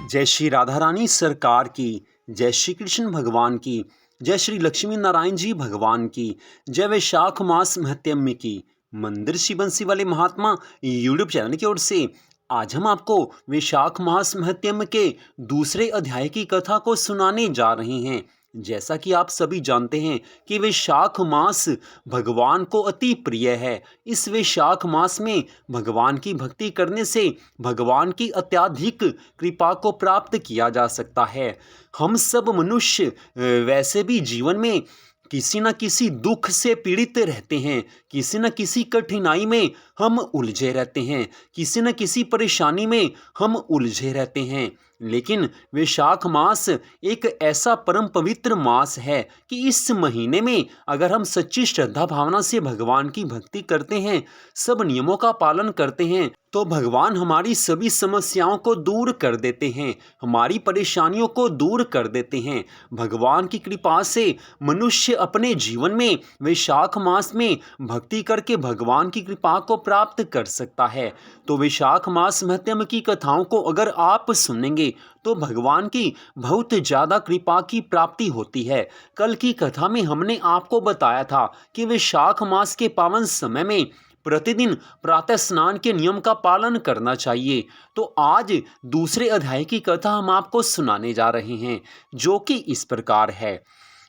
जय श्री राधा रानी सरकार की, जय श्री कृष्ण भगवान की, जय श्री लक्ष्मी नारायण जी भगवान की, जय वैशाख मास महत्म्य की। मंदिर श्री बंसी वाले महात्मा यूट्यूब चैनल की ओर से आज हम आपको वैशाख मास महत्म्य के दूसरे अध्याय की कथा को सुनाने जा रहे हैं। जैसा कि आप सभी जानते हैं कि वैशाख मास भगवान को अति प्रिय है। इस वैशाख मास में भगवान की भक्ति करने से भगवान की अत्यधिक कृपा को प्राप्त किया जा सकता है। हम सब मनुष्य वैसे भी जीवन में किसी न किसी दुख से पीड़ित रहते हैं, किसी न किसी कठिनाई में हम उलझे रहते हैं, किसी न किसी परेशानी में हम उलझे रहते हैं। लेकिन वैशाख मास एक ऐसा परम पवित्र मास है कि इस महीने में अगर हम सच्ची श्रद्धा भावना से भगवान की भक्ति करते हैं, सब नियमों का पालन करते हैं, तो भगवान हमारी सभी समस्याओं को दूर कर देते हैं, हमारी परेशानियों को दूर कर देते हैं। भगवान की कृपा से मनुष्य अपने जीवन में वैशाख मास में भक्ति करके भगवान की कृपा को प्राप्त कर सकता है। तो वैशाख मास महत्म्य की कथाओं को अगर आप सुनेंगे तो भगवान की बहुत ज़्यादा कृपा की प्राप्ति होती है। कल की कथा में हमने आपको बताया था कि वैशाख मास के पावन समय में प्रतिदिन प्रातः स्नान के नियम का पालन करना चाहिए। तो आज दूसरे अध्याय की कथा हम आपको सुनाने जा रहे हैं, जो कि इस प्रकार है।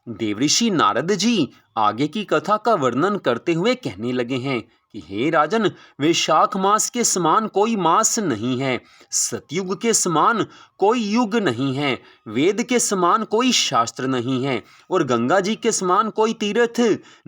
देवऋषि नारद जी आगे की कथा का वर्णन करते हुए कहने लगे हैं कि हे राजन, वैशाख मास के समान कोई मास नहीं है, सतयुग के समान कोई युग नहीं है, वेद के समान कोई शास्त्र नहीं है और गंगा जी के समान कोई तीर्थ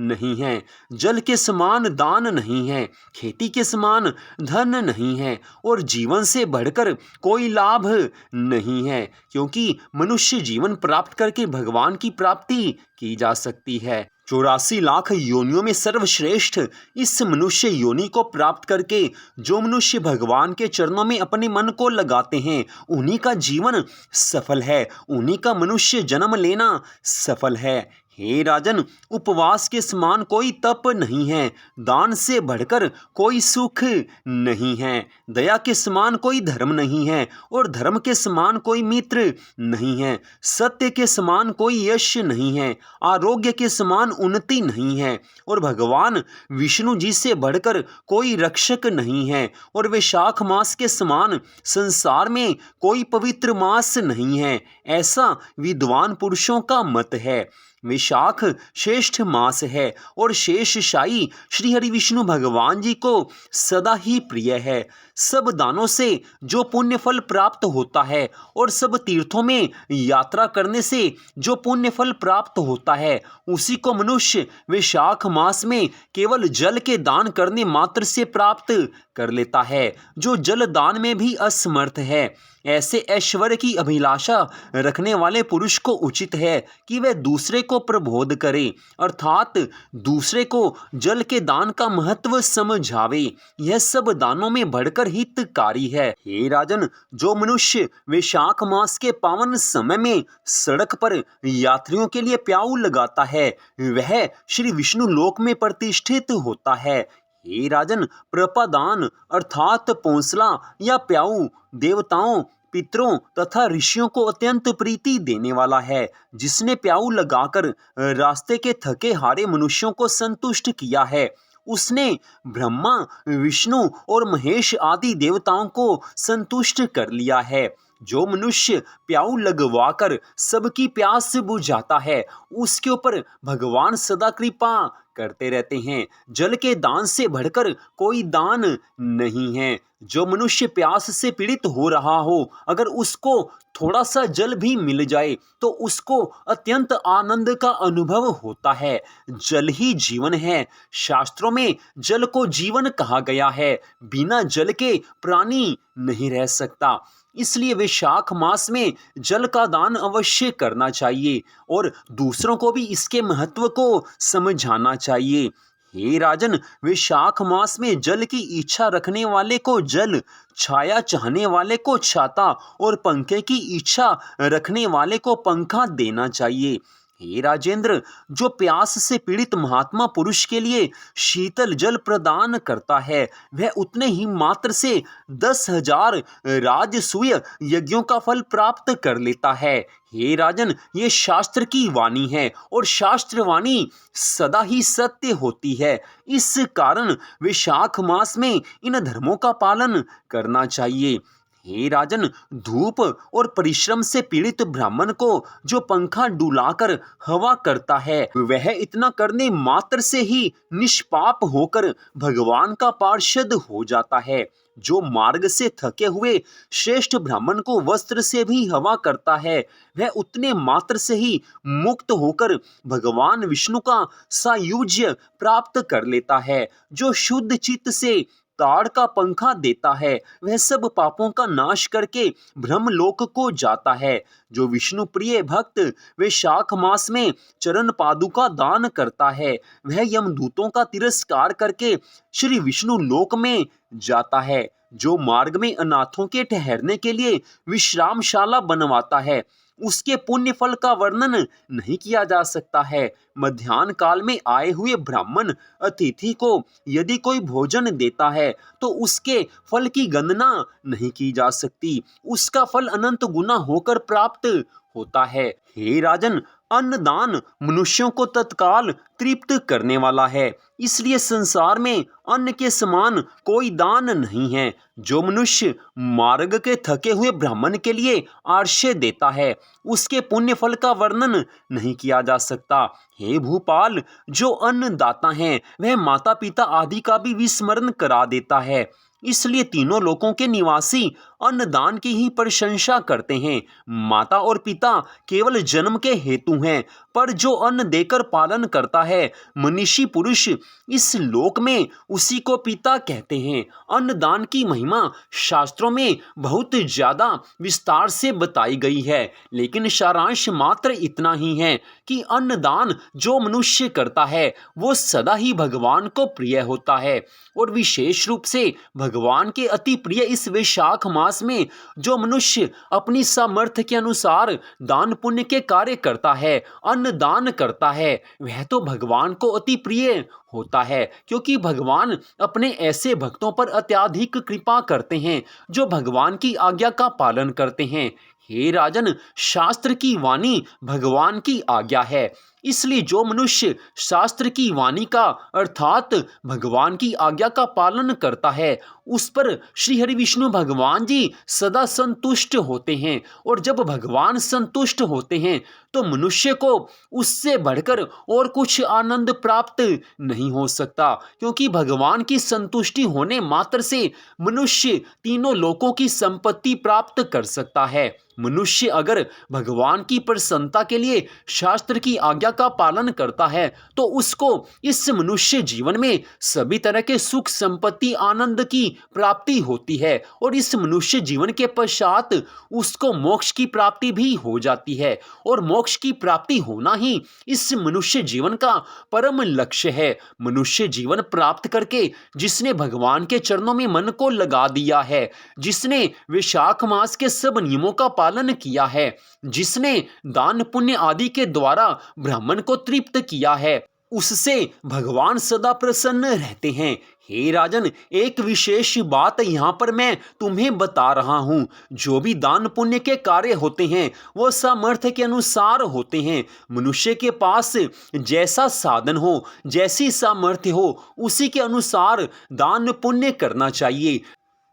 नहीं है, जल के समान दान नहीं है, खेती के समान धन नहीं है और जीवन से बढ़कर कोई लाभ नहीं है, क्योंकि मनुष्य जीवन प्राप्त करके भगवान की प्राप्ति की जा सकती है। 84 लाख योनियों में सर्वश्रेष्ठ इस मनुष्य योनि को प्राप्त करके जो मनुष्य भगवान के चरणों में अपने मन को लगाते हैं, उन्हीं का जीवन सफल है, उन्हीं का मनुष्य जन्म लेना सफल है। हे राजन, उपवास के समान कोई तप नहीं है, दान से बढ़कर कोई सुख नहीं है, दया के समान कोई धर्म नहीं है और धर्म के समान कोई मित्र नहीं है, सत्य के समान कोई यश नहीं है, आरोग्य के समान उन्नति नहीं है और भगवान विष्णु जी से बढ़कर कोई रक्षक नहीं है और वैशाख मास के समान संसार में कोई पवित्र मास नहीं है, ऐसा विद्वान पुरुषों का मत है। वैशाख श्रेष्ठ मास है और शेषशायी श्री हरि विष्णु भगवान जी को सदा ही प्रिय है। सब दानों से जो पुण्य फल प्राप्त होता है और सब तीर्थों में यात्रा करने से जो पुण्य फल प्राप्त होता है, उसी को मनुष्य वैशाख मास में केवल जल के दान करने मात्र से प्राप्त कर लेता है, जो जल दान में भी असमर्थ है। ऐसे ऐश्वर्य की अभिलाषा रखने वाले पुरुष को उचित है कि वह दूसरे को प्रबोध करे, अर्थात दूसरे को जल के दान का महत्व समझावे। यह सब दानों में बढ़कर हितकारी है। हे राजन, जो मनुष्य वैशाख मास के पावन समय में सड़क पर यात्रियों के लिए प्याऊ लगाता है, वह श्री विष्णु लोक में प्रतिष्ठित होता है। हे राजन, प्रपादान अर्थात पौंसला या प्याऊ देवताओं, पितरों तथा ऋषियों को अत्यंत प्रीति देने वाला है। जिसने प्याऊ लगाकर रास्ते के थके हारे मनुष्यों को संतुष्ट किया है, उसने ब्रह्मा, विष्णु और महेश आदि देवताओं को संतुष्ट कर लिया है। जो मनुष्य प्याऊ लगवाकर सबकी प्यास बुझाता है, उसके ऊपर भगवान सदा कृपा करते रहते हैं। जल के दान से बढ़कर कोई दान नहीं है। जो मनुष्य प्यास से पीड़ित हो रहा हो, अगर उसको थोड़ा सा जल भी मिल जाए तो उसको अत्यंत आनंद का अनुभव होता है। जल ही जीवन है। शास्त्रों में जल को जीवन कहा गया है। बिना जल के प्राणी नहीं रह सकता। इसलिए वैशाख मास में जल का दान अवश्य करना चाहिए और दूसरों को भी इसके महत्व को समझाना चाहिए। हे राजन, वैशाख मास में जल की इच्छा रखने वाले को जल, छाया चाहने वाले को छाता और पंखे की इच्छा रखने वाले को पंखा देना चाहिए। हे राजेंद्र, जो प्यास से पीड़ित महात्मा पुरुष के लिए शीतल जल प्रदान करता है, वह उतने ही मात्र से 10,000 राजसूय यज्ञों का फल प्राप्त कर लेता है। हे राजन, ये शास्त्र की वाणी है और शास्त्र वाणी सदा ही सत्य होती है। इस कारण वैशाख मास में इन धर्मों का पालन करना चाहिए। हे राजन, धूप और परिश्रम से पीड़ित ब्राह्मण को जो पंखा डुलाकर हवा करता है, वह इतना करने मात्र से ही निष्पाप होकर भगवान का पार्षद हो जाता है। जो मार्ग से थके हुए श्रेष्ठ ब्राह्मण को वस्त्र से भी हवा करता है, वह उतने मात्र से ही मुक्त होकर भगवान विष्णु का सायुज्य प्राप्त कर लेता है। जो शुद्ध चित्त से ताड़ का पंखा देता है, वह सब पापों का नाश करके ब्रह्मलोक को जाता है। जो विष्णु प्रिय भक्त वैशाख मास में चरण पादुका दान करता है, वह यमदूतों का तिरस्कार करके श्री विष्णु लोक में जाता है। जो मार्ग में अनाथों के ठहरने के लिए विश्रामशाला बनवाता है, उसके पुण्य फल का वर्णन नहीं किया जा सकता है। मध्याह्न काल में आए हुए ब्राह्मण अतिथि को यदि कोई भोजन देता है, तो उसके फल की गणना नहीं की जा सकती। उसका फल अनंत गुना होकर प्राप्त होता है। हे राजन, अन्नदान मनुष्यों को तत्काल तृप्त करने वाला है, इसलिए संसार में अन्न के समान कोई दान नहीं है। जो मनुष्य मार्ग के थके हुए ब्राह्मण के लिए आश्रय देता है, उसके पुण्य फल का वर्णन नहीं किया जा सकता। हे भूपाल, जो अन्नदाता हैं, वह माता पिता आदि का भी विस्मरण करा देता है। इसलिए तीनों लोकों के निवासी अन्नदान की ही प्रशंसा करते हैं। माता और पिता केवल जन्म के हेतु हैं, पर जो अन्न देकर पालन करता है मनीषी पुरुष, इस लोक में उसी को पिता कहते हैं। अन्नदान की महिमा शास्त्रों में बहुत ज्यादा विस्तार से बताई गई है, लेकिन सारांश मात्र इतना ही है कि अन्नदान जो मनुष्य करता है, वो सदा ही भगवान को प्रिय होता है। और विशेष रूप से भगवान के अति प्रिय इस वैशाख मास में जो मनुष्य अपनी सामर्थ्य के अनुसार दान पुण्य के कार्य करता है, अन्न दान करता है, वह तो भगवान को अति प्रिय होता है, क्योंकि भगवान अपने ऐसे भक्तों पर अत्यधिक कृपा करते हैं जो भगवान की आज्ञा का पालन करते हैं। हे राजन, शास्त्र की वाणी भगवान की आज्ञा है, इसलिए जो मनुष्य शास्त्र की वाणी का अर्थात भगवान की आज्ञा का पालन करता है, उस पर श्री हरि विष्णु भगवान जी सदा संतुष्ट होते हैं। और जब भगवान संतुष्ट होते हैं, तो मनुष्य को उससे बढ़कर और कुछ आनंद प्राप्त नहीं हो सकता, क्योंकि भगवान की संतुष्टि होने मात्र से मनुष्य तीनों लोकों की संपत्ति प्राप्त कर सकता है। मनुष्य अगर भगवान की प्रसन्नता के लिए शास्त्र की आज्ञा का पालन करता है, तो उसको इस मनुष्य जीवन में सभी तरह के सुख संपत्ति आनंद की प्राप्ति होती है, और इस मनुष्य जीवन के पश्चात उसको मोक्ष की प्राप्ति भी हो जाती है। और मोक्ष की प्राप्ति होना ही इस मनुष्य जीवन का परम लक्ष्य है। मनुष्य जीवन प्राप्त करके जिसने भगवान के चरणों में मन को लगा दिया है, जिसने वैशाख मास के सब नियमों का पालन किया है, जिसने दान पुण्य आदि के द्वारा ब्राह्मण को तृप्त किया है, उससे भगवान सदा प्रसन्न रहते हैं। हे राजन, एक विशेष बात यहाँ पर मैं तुम्हें बता रहा हूँ। जो भी दान पुण्य के कार्य होते हैं, वो सामर्थ्य के अनुसार होते हैं। मनुष्य के पास जैसा साधन हो, जैसी सामर्थ्य हो, उसी के अनुसार दान पुण्य करना चाहिए।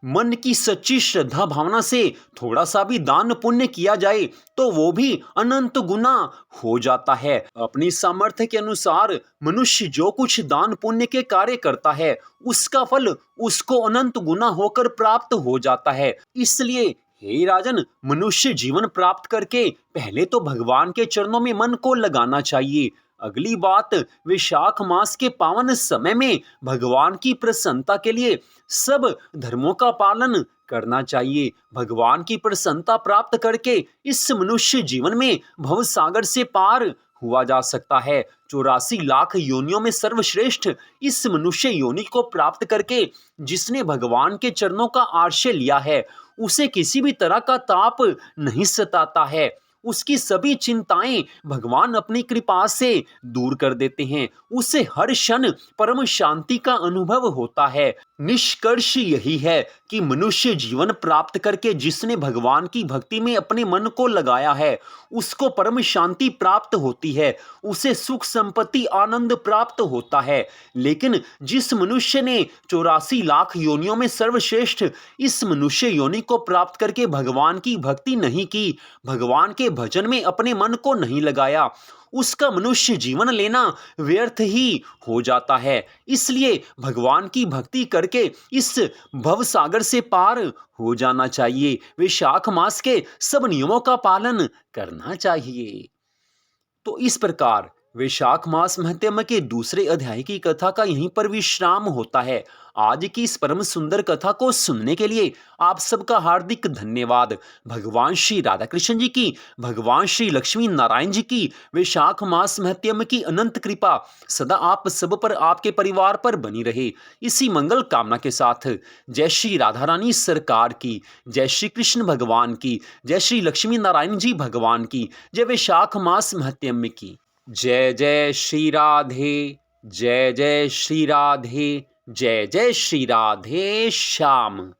मन की सच्ची श्रद्धा भावना से थोड़ा सा भी दान पुण्य किया जाए, तो वो भी अनंत गुना हो जाता है। अपनी सामर्थ्य के अनुसार मनुष्य जो कुछ दान पुण्य के कार्य करता है, उसका फल उसको अनंत गुना होकर प्राप्त हो जाता है। इसलिए हे राजन, मनुष्य जीवन प्राप्त करके पहले तो भगवान के चरणों में मन को लगाना चाहिए। अगली बात, वैशाख मास के पावन समय में भगवान की प्रसन्नता के लिए सब धर्मों का पालन करना चाहिए। भगवान की प्रसन्नता प्राप्त करके इस मनुष्य जीवन में भव सागर से पार हुआ जा सकता है। 84 लाख योनियों में सर्वश्रेष्ठ इस मनुष्य योनि को प्राप्त करके जिसने भगवान के चरणों का आश्रय लिया है, उसे किसी भी तरह का ताप नहीं सताता है। उसकी सभी चिंताएं भगवान अपनी कृपा से दूर कर देते हैं। उसे हर क्षण परम शांति का अनुभव होता है। निष्कर्ष यही है कि मनुष्य जीवन प्राप्त करके जिसने भगवान की भक्ति में अपने मन को लगाया है, उसको परम शांति प्राप्त होती है, उसे सुख संपत्ति आनंद प्राप्त होता है। लेकिन जिस मनुष्य ने 84 लाख योनियों में सर्वश्रेष्ठ इस मनुष्य योनि को प्राप्त करके भगवान की भक्ति नहीं की, भगवान के भजन में अपने मन को नहीं लगाया, उसका मनुष्य जीवन लेना व्यर्थ ही हो जाता है। इसलिए भगवान की भक्ति करके इस भव सागर से पार हो जाना चाहिए। वैशाख मास के सब नियमों का पालन करना चाहिए। तो इस प्रकार वैशाख मास महत्म के दूसरे अध्याय की कथा का यहीं पर विश्राम होता है। आज की इस परम सुंदर कथा को सुनने के लिए आप सबका हार्दिक धन्यवाद। भगवान श्री राधा कृष्ण जी की, भगवान श्री लक्ष्मी नारायण जी की वैशाख मास महत्म की अनंत कृपा सदा आप सब पर, आपके परिवार पर बनी रहे। इसी मंगल कामना के साथ जय श्री राधा रानी सरकार की, जय श्री कृष्ण भगवान की, जय श्री लक्ष्मी नारायण जी भगवान की, जय वैशाख मास महत्म की। जय जय श्री राधे, जय जय श्री राधे, जय जय श्री राधे श्याम।